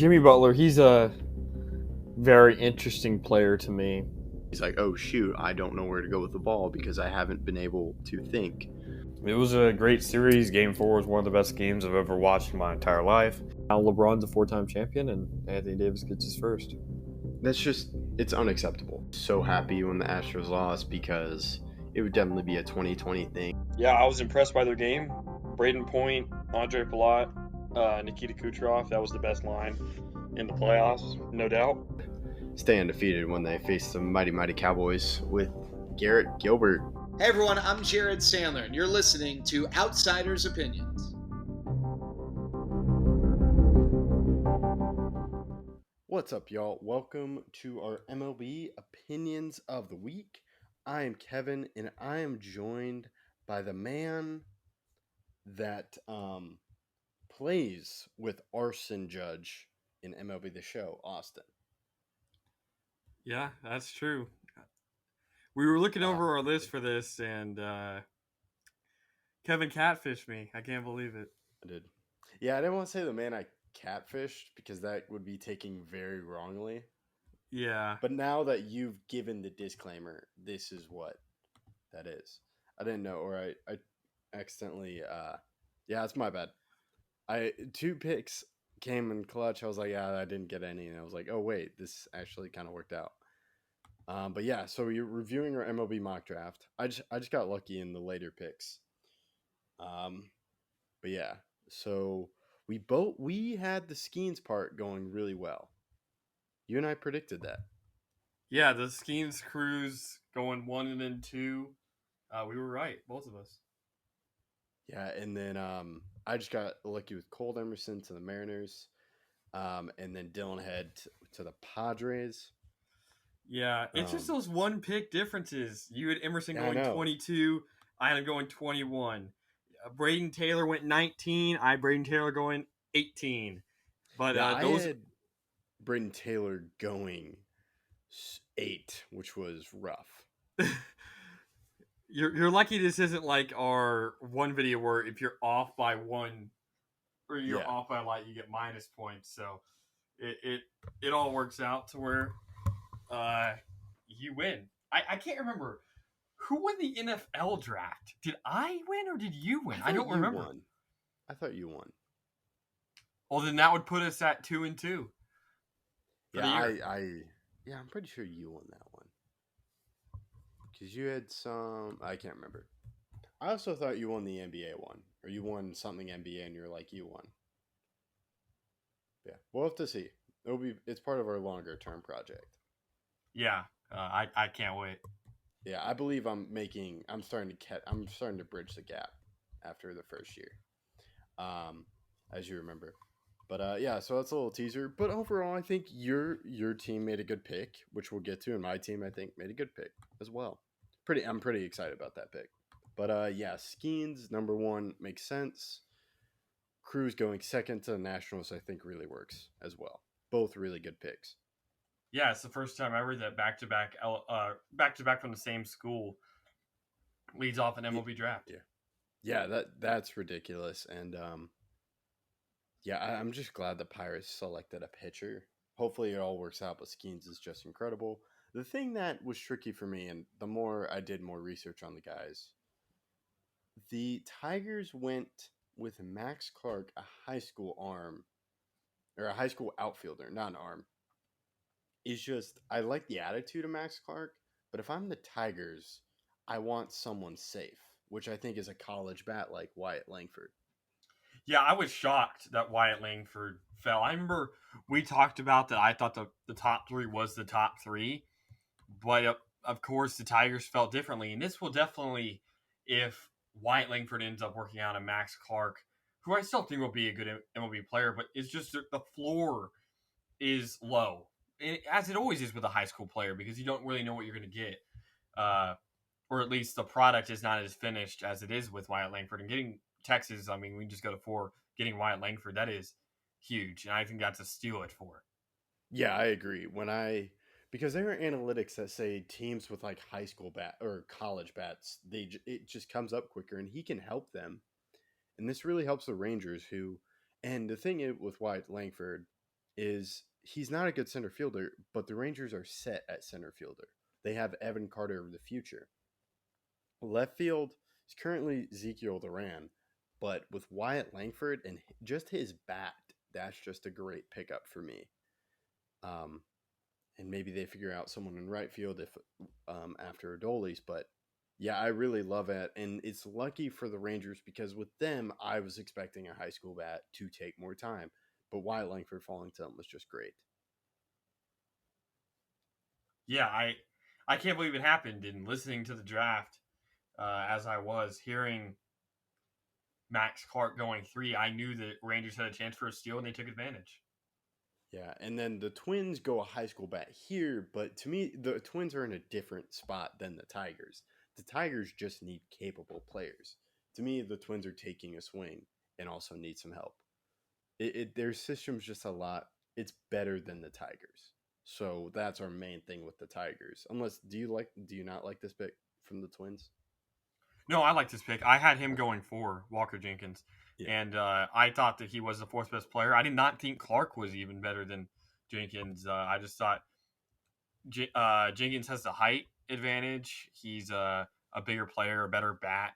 Jimmy Butler, he's a very interesting player to me. He's like, oh shoot, I don't know where to go with the ball because I haven't been able to think. It was a great series. Game 4 was one of the best games I've ever watched in my entire life. Now LeBron's a 4-time champion, and Anthony Davis gets his first. It's unacceptable. So happy when the Astros lost because it would definitely be a 2020 thing. Yeah, I was impressed by their game. Braden Point, Andre Palat, Nikita Kucherov. That was the best line in the playoffs, no doubt. Stay undefeated when they face the mighty Cowboys with Garrett Gilbert. Hey everyone, I'm Jared Sandler, and you're listening to Outsiders Opinions. What's up, y'all? Welcome to our MLB Opinions of the Week. I am Kevin, and I am joined by the man that plays with Arson Judge in MLB The Show, Austin. Yeah, that's true. We were looking over our list for this, and Kevin catfished me. I can't believe it. I did. Yeah, I didn't want to say the man I catfished because that would be taken very wrongly. Yeah. But now that you've given the disclaimer, this is what that is. I didn't know, or I accidentally, yeah, it's my bad. Two picks came in clutch. I was like, yeah, I didn't get any. And I was like, oh, wait, this actually kind of worked out. But yeah, so you're reviewing our MLB mock draft. I just got lucky in the later picks. But yeah, so we had the Skeens part going really well. You and I predicted that. Yeah, the Skeens Cruise going 1 and then 2. We were right, both of us. Yeah, and then I just got lucky with Cole Emerson to the Mariners, and then Dylan Head to the Padres. Yeah, it's just those one pick differences. You had Emerson Yeah, going 22, I had him going 21. Braden Taylor went 19, I had Braden Taylor going 18. But yeah, I had Braden Taylor going 8, which was rough. You're lucky this isn't like our one video where if you're off by one or you're off by a lot, you get minus points. So it all works out to where you win. I can't remember who won the NFL draft. Did I win or did you win? I don't remember. I thought you won. Well, then that would put us at 2 and 2. Yeah, I'm pretty sure you won that one. Because you had some, I can't remember. I also thought you won the NBA one, or you won something NBA, and you're like, you won. Yeah, we'll have to see. It's part of our longer term project. Yeah, I can't wait. Yeah, I believe I'm starting to bridge the gap after the first year, as you remember. But yeah, so that's a little teaser. But overall, I think your team made a good pick, which we'll get to, and my team I think made a good pick as well. I'm pretty excited about that pick. But yeah, Skeens number 1 makes sense. Cruz going second to the Nationals I think really works as well. Both really good picks. Yeah, it's the first time ever that back to back from the same school leads off an MLB draft. Yeah, that's ridiculous. And yeah, I'm just glad the Pirates selected a pitcher. Hopefully it all works out, but Skeens is just incredible. The thing that was tricky for me, and the more I did more research on the guys, the Tigers went with Max Clark, a high school arm, or a high school outfielder, not an arm. It's just, I like the attitude of Max Clark, but if I'm the Tigers, I want someone safe, which I think is a college bat like Wyatt Langford. Yeah, I was shocked that Wyatt Langford fell. I remember we talked about that. I thought the top 3 was the top 3. But, of course, the Tigers felt differently. And this will definitely, if Wyatt Langford ends up working out and Max Clark, who I still think will be a good MLB player, but it's just the floor is low. As it always is with a high school player, because you don't really know what you're going to get. Or at least the product is not as finished as it is with Wyatt Langford. And getting Texas, I mean, we just go to 4. Getting Wyatt Langford, that is huge. And I think that's a steal at 4. Yeah, I agree. Because there are analytics that say teams with like high school bat or college bats, it just comes up quicker, and he can help them. And this really helps the Rangers and the thing with Wyatt Langford, is he's not a good center fielder, but the Rangers are set at center fielder. They have Evan Carter of the future. Left field is currently Ezekiel Duran, but with Wyatt Langford and just his bat, that's just a great pickup for me. And maybe they figure out someone in right field if after Adolis, but yeah, I really love it, and it's lucky for the Rangers because with them, I was expecting a high school bat to take more time, but Wyatt Langford falling to them was just great. Yeah, I can't believe it happened. And listening to the draft, as I was hearing Max Clark going 3, I knew that Rangers had a chance for a steal, and they took advantage. Yeah, and then the Twins go a high school bat here, but to me, the Twins are in a different spot than the Tigers. The Tigers just need capable players. To me, the Twins are taking a swing and also need some help. Their system's just a lot. It's better than the Tigers. So that's our main thing with the Tigers. Unless, do you not like this pick from the Twins? No, I like this pick. I had him going 4, Walker Jenkins. Yeah. And I thought that he was the 4th best player. I did not think Clark was even better than Jenkins. I just thought Jenkins has the height advantage. He's a bigger player, a better bat.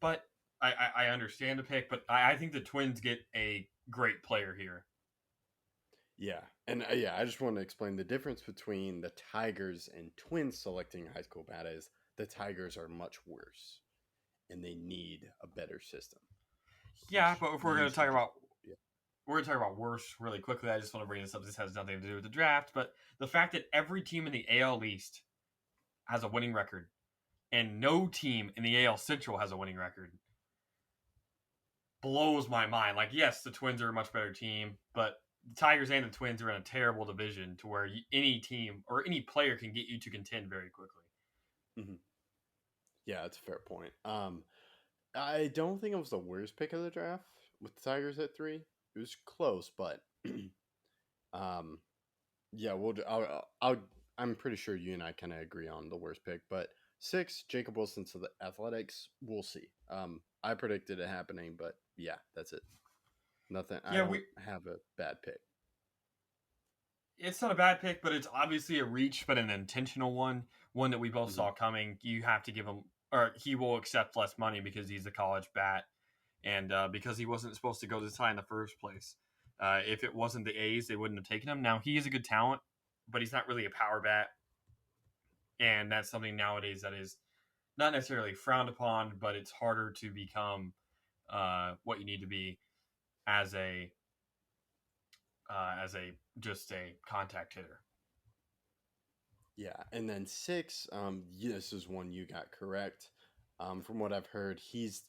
But I understand the pick, but I think the Twins get a great player here. Yeah, and I just want to explain the difference between the Tigers and Twins selecting a high school bat is the Tigers are much worse, and they need a better system. Yeah, but if we're going to talk about yeah. we're going to talk about worse really quickly, I just want to bring this up. This has nothing to do with the draft, but the fact that every team in the AL East has a winning record, and no team in the AL Central has a winning record, blows my mind. Like, yes, the Twins are a much better team, but the Tigers and the Twins are in a terrible division to where any team or any player can get you to contend very quickly. Mm-hmm. Yeah, that's a fair point. I don't think it was the worst pick of the draft with the Tigers at 3. It was close, but yeah, I'm pretty sure you and I kind of agree on the worst pick. But 6, Jacob Wilson to the Athletics. We'll see. I predicted it happening, but yeah, that's it. Nothing. Yeah, I don't have a bad pick. It's not a bad pick, but it's obviously a reach, but an intentional one that we both saw coming. You have to give him, or he will accept less money because he's a college bat, and because he wasn't supposed to go this high in the first place. If it wasn't the A's, they wouldn't have taken him. Now, he is a good talent, but he's not really a power bat, and that's something nowadays that is not necessarily frowned upon, but it's harder to become what you need to be as a just a contact hitter. Yeah, and then 6, this is one you got correct. From what I've heard, he's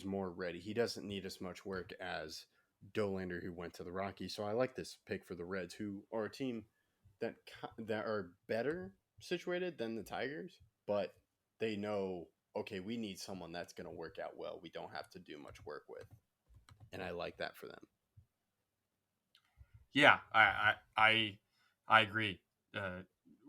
more ready. He doesn't need as much work as Dollander, who went to the Rockies. So I like this pick for the Reds, who are a team that are better situated than the Tigers, but they know, okay, we need someone that's going to work out well. We don't have to do much work with, and I like that for them. Yeah, I agree.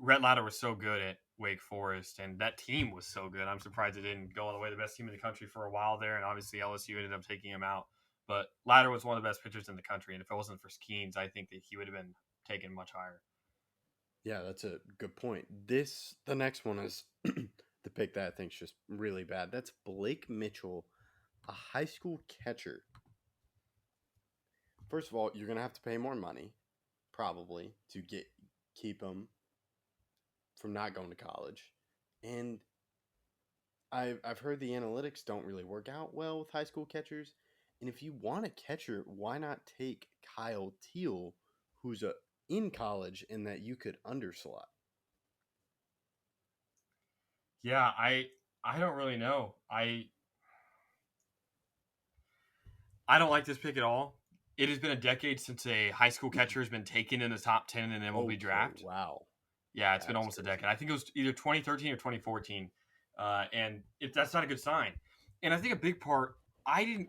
Rhett Lauder was so good at Wake Forest, and that team was so good. I'm surprised it didn't go all the way. The best team in the country for a while there, and obviously LSU ended up taking him out. But Lauder was one of the best pitchers in the country, and if it wasn't for Skeens, I think that he would have been taken much higher. Yeah, that's a good point. The next one is the pick that I think is just really bad. That's Blake Mitchell, a high school catcher. First of all, you're going to have to pay more money, probably, to keep him from not going to college. And I've heard the analytics don't really work out well with high school catchers. And if you want a catcher, why not take Kyle Teal, who's in college, and that you could underslot? Yeah, I don't really know. I don't like this pick at all. It has been a decade since a high school catcher has been taken in the top 10 in the MLB Draft. Wow. Yeah, it's been almost crazy. A decade. I think it was either 2013 or 2014. And that's not a good sign. And I think a big part, I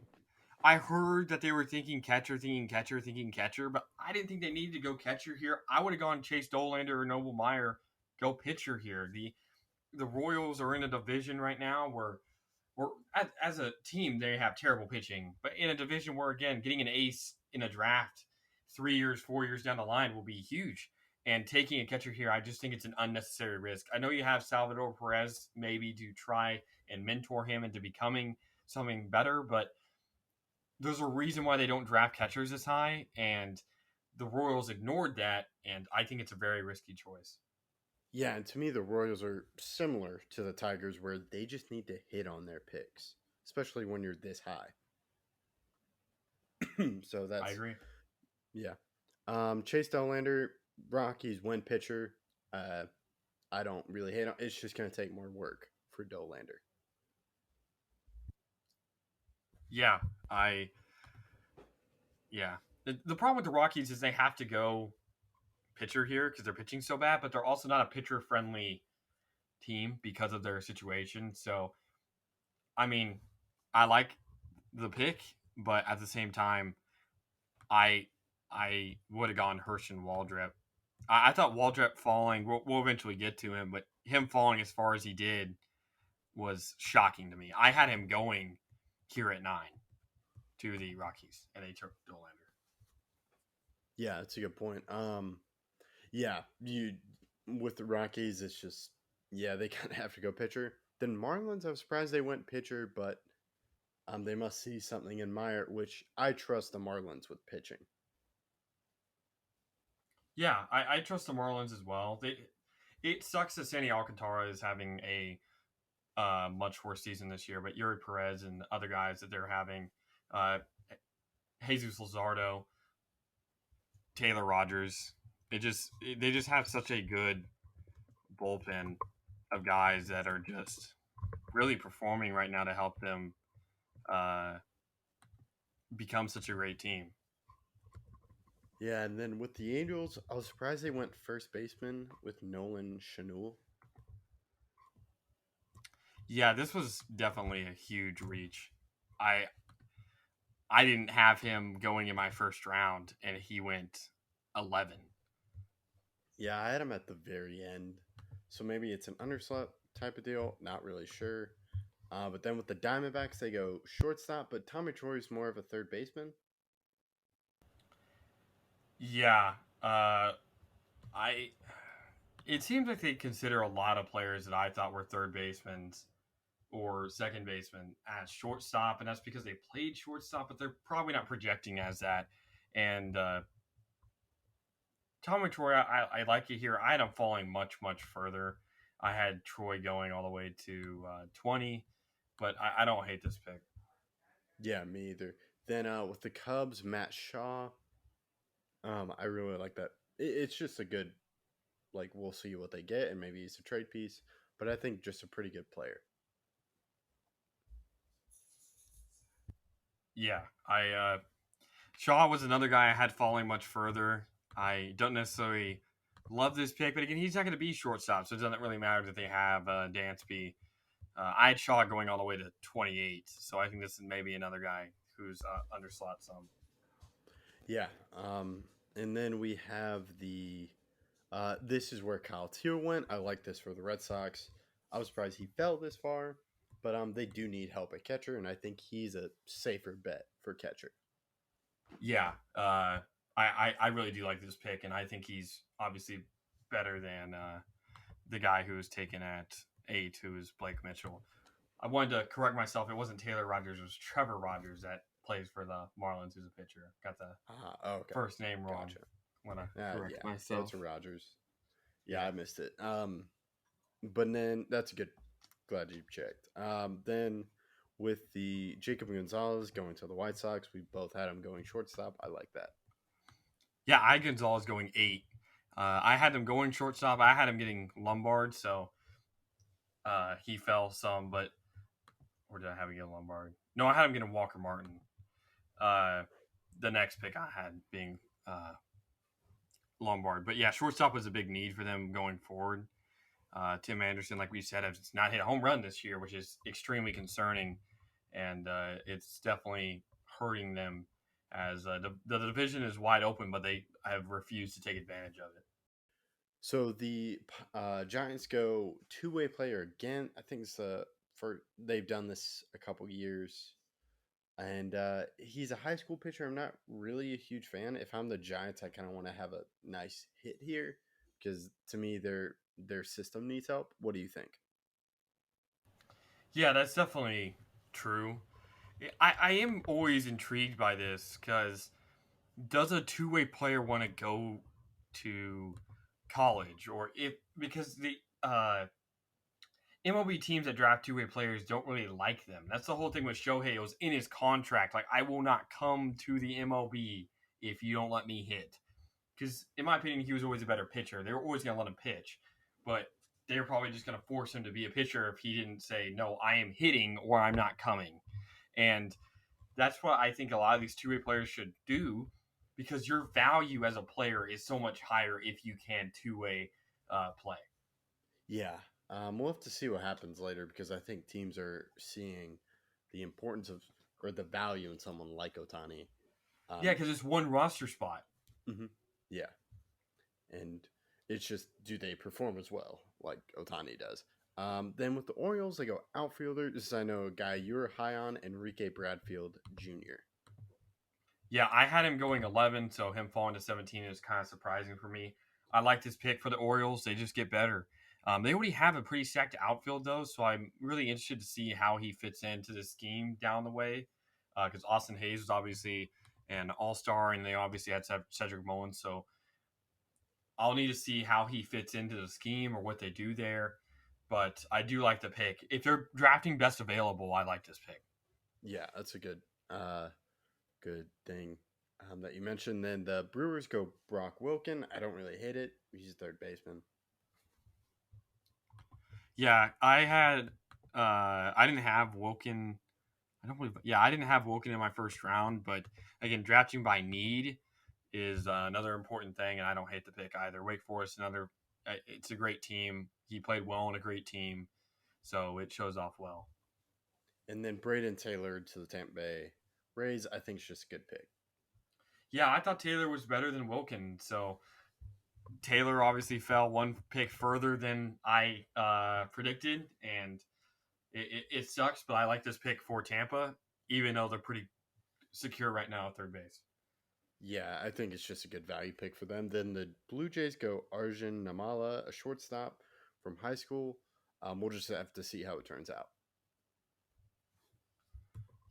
heard that they were thinking catcher, but I didn't think they needed to go catcher here. I would have gone Chase Dollander or Noble Meyer, go pitcher here. The Royals are in a division right now where as a team, they have terrible pitching. But in a division where, again, getting an ace in a draft 3 years, 4 years down the line will be huge. And taking a catcher here, I just think it's an unnecessary risk. I know you have Salvador Perez maybe to try and mentor him into becoming something better, but there's a reason why they don't draft catchers this high, and the Royals ignored that, and I think it's a very risky choice. Yeah, and to me, the Royals are similar to the Tigers, where they just need to hit on their picks, especially when you're this high. So I that's agree. yeah. Chase Dollander, Rockies win pitcher. I don't really hate on. It's just going to take more work for Dollander. Yeah, yeah. The problem with the Rockies is they have to go pitcher here because they're pitching so bad, but they're also not a pitcher friendly team because of their situation. So, I mean, I like the pick, but at the same time, I would have gone Herschel Waldrep. I thought Waldrep falling. We'll eventually get to him, but him falling as far as he did was shocking to me. I had him going here at 9 to the Rockies, and they took Dollander. Yeah, that's a good point. Yeah, you with the Rockies, it's just they kind of have to go pitcher. Then Marlins, I'm surprised they went pitcher, but they must see something in Meyer, which I trust the Marlins with pitching. Yeah, I trust the Marlins as well. It sucks that Sandy Alcantara is having a much worse season this year, but Yuri Perez and other guys that they're having, Jesus Luzardo, Taylor Rogers, they just have such a good bullpen of guys that are just really performing right now to help them become such a great team. Yeah, and then with the Angels, I was surprised they went first baseman with Nolan Schanuel. Yeah, this was definitely a huge reach. I didn't have him going in my first round, and he went 11. Yeah, I had him at the very end, so maybe it's an underslot type of deal. Not really sure. But then with the Diamondbacks, they go shortstop, but Tommy Troy's more of a third baseman. Yeah, it seems like they consider a lot of players that I thought were third basemen or second baseman as shortstop, and that's because they played shortstop, but they're probably not projecting as that. And Tommy Troy, I like it here. I had him falling much, much further. I had Troy going all the way to 20, but I don't hate this pick. Yeah, me either. Then with the Cubs, Matt Shaw. I really like that. It's just a good, we'll see what they get, and maybe it's a trade piece, but I think just a pretty good player. Yeah, Shaw was another guy I had falling much further. I don't necessarily love this pick, but again, he's not going to be shortstop, so it doesn't really matter that they have Dansby. I had Shaw going all the way to 28, so I think this is maybe another guy who's underslot some. Yeah, and then we have the. This is where Kyle Teal went. I like this for the Red Sox. I was surprised he fell this far, but they do need help at catcher, and I think he's a safer bet for catcher. Yeah, I really do like this pick, and I think he's obviously better than the guy who was taken at 8, who is Blake Mitchell. I wanted to correct myself. It wasn't Taylor Rogers. It was Trevor Rogers that plays for the Marlins, who's a pitcher. Got the first name wrong. Gotcha. When I correct myself. That's Rogers. Yeah, I missed it. But then that's good. Glad you checked. Then with the Jacob Gonzalez going to the White Sox, we both had him going shortstop. I like that. Yeah, I had Gonzalez going 8. I had him going shortstop. I had him getting Lombard, so he fell some, but or did I have him get Lombard? No, I had him getting Walker Martin. The next pick I had being Lombard. But yeah, shortstop was a big need for them going forward. Tim Anderson, like we said, has not hit a home run this year, which is extremely concerning, and it's definitely hurting them as the division is wide open, but they have refused to take advantage of it. So the Giants go two-way player again. I think it's they've done this a couple years. And he's a high school pitcher. I'm not really a huge fan. If I'm the Giants, I kind of want to have a nice hit here because to me, their system needs help. What do you think? Yeah, that's definitely true. I am always intrigued by this because does a two-way player want to go to college, or if because the MLB teams that draft two-way players don't really like them. That's the whole thing with Shohei. It was in his contract, like I will not come to the MLB if you don't let me hit. Because in my opinion, he was always a better pitcher. They were always going to let him pitch, but they were probably just going to force him to be a pitcher if he didn't say no, I am hitting or I'm not coming. And that's what I think a lot of these two-way players should do, because your value as a player is so much higher if you can two-way play. Yeah, we'll have to see what happens later because I think teams are seeing the importance of or the value in someone like Otani. Yeah, because it's one roster spot. Mhm. Yeah, and it's just do they perform as well like Otani does? Then with the Orioles, they go outfielder. This is I know a guy you're high on, Enrique Bradfield Jr. Yeah, I had him going 11, so him falling to 17 is kind of surprising for me. I like this pick for the Orioles. They just get better. They already have a pretty stacked outfield, though, so I'm really interested to see how he fits into the scheme down the way. Because Austin Hayes was obviously an all-star, and they obviously had Cedric Mullins, so I'll need to see how he fits into the scheme or what they do there. But I do like the pick. If they're drafting best available, I like this pick. Yeah, that's a good thing that you mentioned. Then the Brewers go Brock Wilken. I don't really hate it. He's third baseman. Yeah, I didn't have Wilkin. I don't believe. Yeah, I didn't have Wilkin in my first round, but again, drafting by need is another important thing, and I don't hate the pick either. Wake Forest, another. It's a great team. He played well on a great team, so it shows off well. And then Braden Taylor to the Tampa Bay Rays. I think is just a good pick. Yeah, I thought Taylor was better than Wilkin, so Taylor obviously fell one pick further than I predicted, and it sucks. But I like this pick for Tampa, even though they're pretty secure right now at third base. Yeah, I think it's just a good value pick for them. Then the Blue Jays go Arjun Namala, a shortstop from high school. We'll just have to see how it turns out.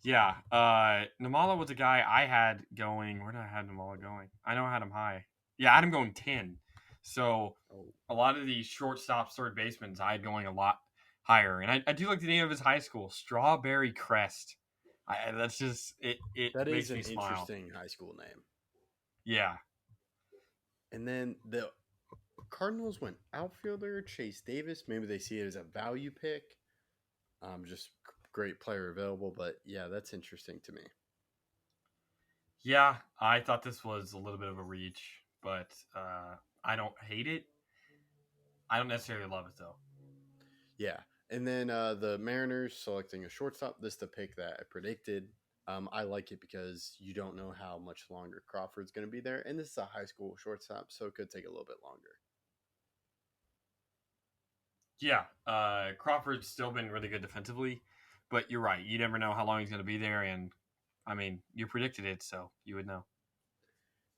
Yeah, Namala was a guy I had going. Where did I have Namala going? I know I had him high. Yeah, I had him going 10. So a lot of these shortstops, third basemen, I had going a lot higher. And I do like the name of his high school, Strawberry Crest. That's just it That makes is an me smile. interesting high school name. Yeah. And then the Cardinals went outfielder Chase Davis. Maybe they see it as a value pick. Just great player available, but yeah, that's interesting to me. Yeah, I thought this was a little bit of a reach, but I don't hate it. I don't necessarily love it though. Yeah, and then the Mariners selecting a shortstop. This is the pick that I predicted. I like it because you don't know how much longer Crawford's going to be there, and this is a high school shortstop, so it could take a little bit longer. Yeah, Crawford's still been really good defensively, but you're right. You never know how long he's going to be there, and I mean, you predicted it, so you would know.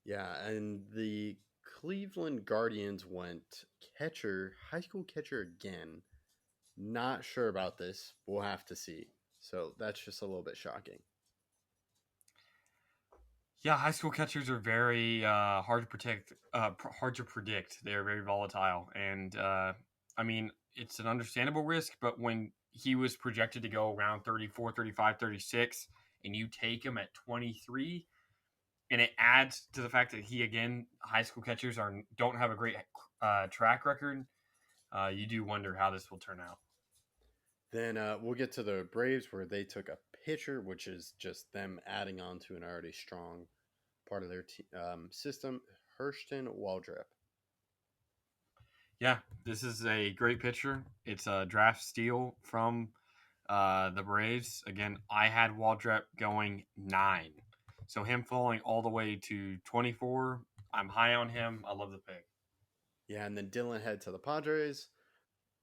Yeah, and the Cleveland Guardians went catcher, high school catcher again. Not sure about this. We'll have to see. So that's just a little bit shocking. Yeah, high school catchers are very hard to protect. Hard to predict. They're very volatile, and I mean, it's an understandable risk. But when he was projected to go around 34, 35, 36, and you take him at 23, and it adds to the fact that he again, high school catchers don't have a great track record. You do wonder how this will turn out. Then we'll get to the Braves where they took a pitcher, which is just them adding on to an already strong part of their system, Hurston Waldrep. Yeah, this is a great pitcher. It's a draft steal from the Braves. Again, I had Waldrep going 9. So him falling all the way to 24, I'm high on him. I love the pick. Yeah, and then Dylan head to the Padres.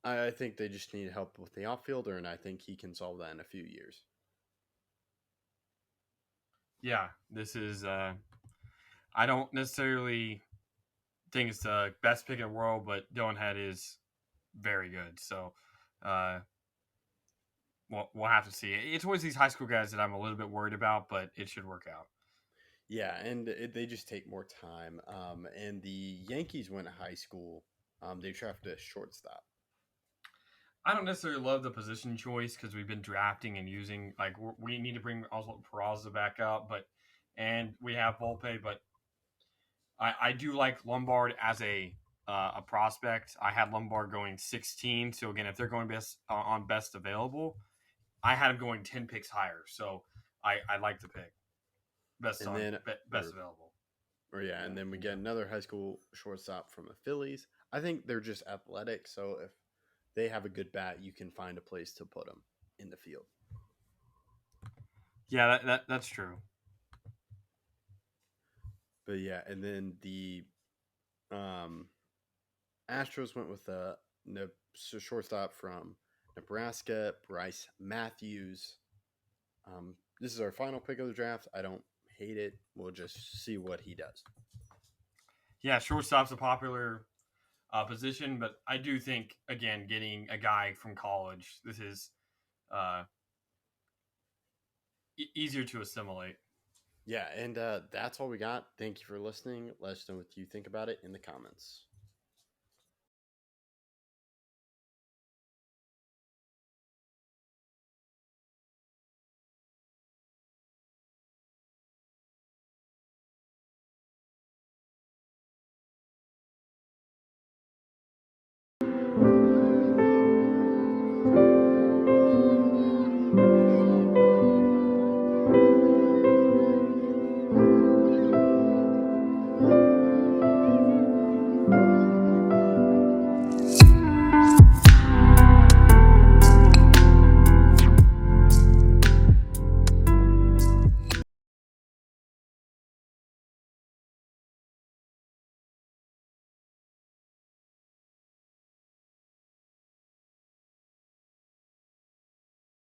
I think they just need help with the outfielder, and I think he can solve that in a few years. Yeah, this is. I don't necessarily think it's the best pick in the world, but Dylan Head is very good. So, uh, we'll have to see. It's always these high school guys that I'm a little bit worried about, but it should work out. Yeah, and they just take more time. And the Yankees went high school. They drafted a shortstop. I don't necessarily love the position choice because we've been drafting and using we need to bring also Peraza back up, and we have Volpe, but I do like Lombard as a prospect. I had Lombard going 16, so again, if they're going best on best available, I had him going 10 picks higher, so I like the pick best And on then, best available. and then we get another high school shortstop from the Phillies. I think they're just athletic, so if they have a good bat, you can find a place to put them in the field. Yeah, that's true. But yeah, and then the Astros went with a shortstop from Nebraska, Bryce Matthews. This is our final pick of the draft. I don't hate it. We'll just see what he does. Yeah, shortstop's a popular position, but I do think again getting a guy from college, this is easier to assimilate. Yeah, and that's all we got. Thank you for listening. Let us know what you think about it in the comments.